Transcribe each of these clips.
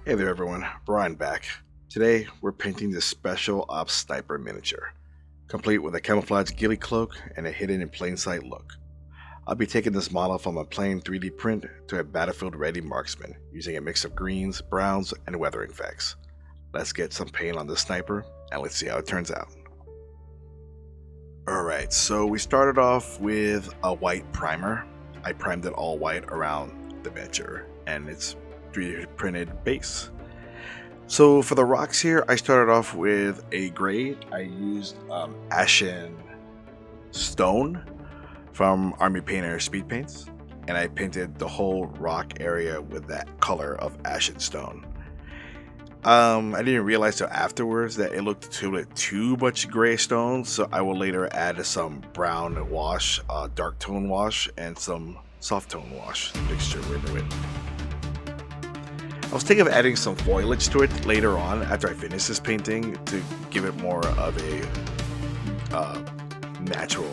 Hey there everyone, Brian back. Today we're painting this special ops sniper miniature, complete with a camouflage ghillie cloak and a hidden in plain sight look. I'll be taking this model from a plain 3D print to a battlefield ready marksman using a mix of greens, browns, and weathering effects. Let's get some paint on this sniper and let's see how it turns out. Alright, so we started off with a white primer. I primed it all white around the miniature and it's 3D printed base. So for the rocks here, I started off with a gray. I used ashen stone from Army Painter Speed Paints, and I painted the whole rock area with that color of ashen stone. I didn't realize till afterwards that it looked too much gray stone, so I will later add some brown wash, dark tone wash, and some soft tone wash mixture with it. I was thinking of adding some foliage to it later on after I finish this painting to give it more of a natural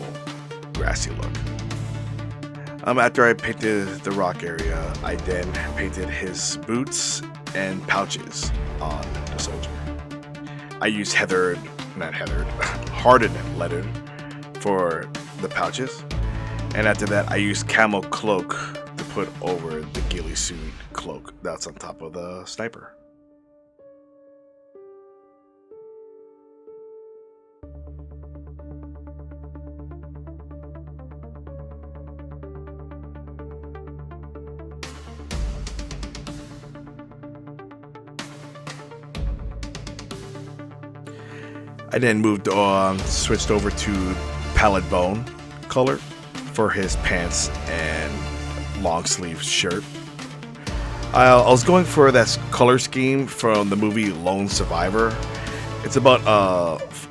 grassy look. After I painted the rock area, I then painted his boots and pouches on the soldier. I used hardened leather for the pouches, and after that I used camo cloak to put over the ghillie suit cloak that's on top of the sniper. I then switched over to palette bone color for his pants and long sleeve shirt. I was going for that color scheme from the movie Lone Survivor. It's about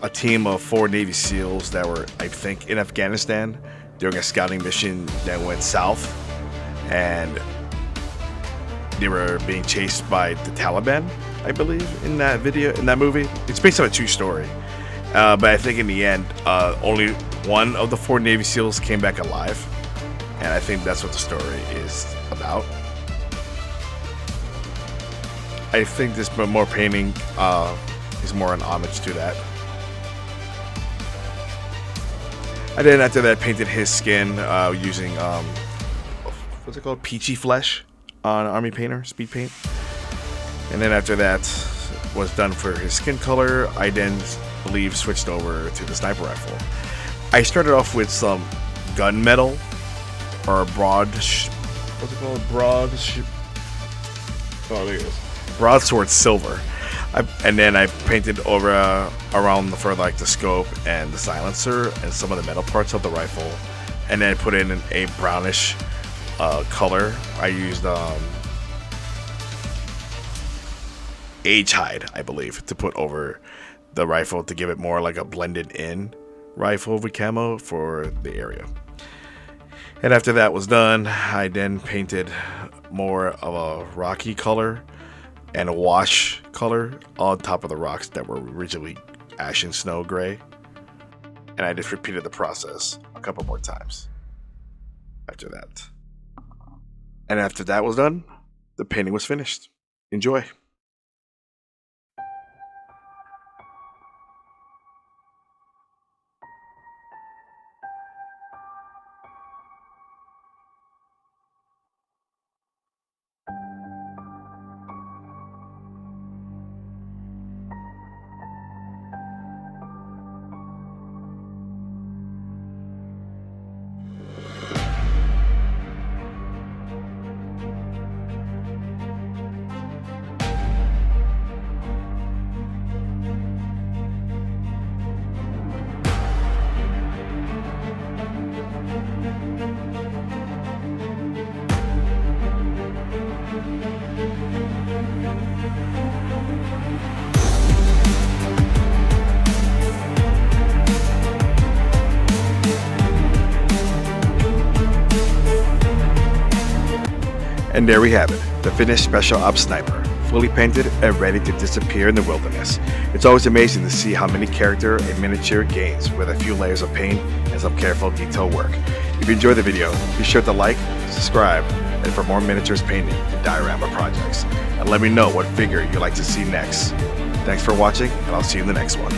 a team of 4 Navy SEALs that were, I think, in Afghanistan during a scouting mission that went south, and they were being chased by the Taliban, I believe, in that movie. It's based on a true story, but I think in the end, only one of the 4 Navy SEALs came back alive, and I think that's what the story is about. I think this more painting is more an homage to that. I then after that painted his skin using what's it called, peachy flesh on Army Painter Speed Paint. And then after that was done for his skin color, I then switched over to the sniper rifle. I started off with some gunmetal or broadsword silver, and then I painted over around for like the scope and the silencer and some of the metal parts of the rifle, and then I put in a brownish color. I used age hide, I believe, to put over the rifle to give it more like a blended in rifle with camo for the area. And after that was done, I then painted more of a rocky color and a wash color on top of the rocks that were originally ashen snow gray. And I just repeated the process a couple more times after that. And after that was done, the painting was finished. Enjoy. And there we have it, the finished Special Ops Sniper, fully painted and ready to disappear in the wilderness. It's always amazing to see how many character a miniature gains with a few layers of paint and some careful detail work. If you enjoyed the video, be sure to like, subscribe, and for more miniatures painting and diorama projects. and let me know what figure you'd like to see next. Thanks for watching, and I'll see you in the next one.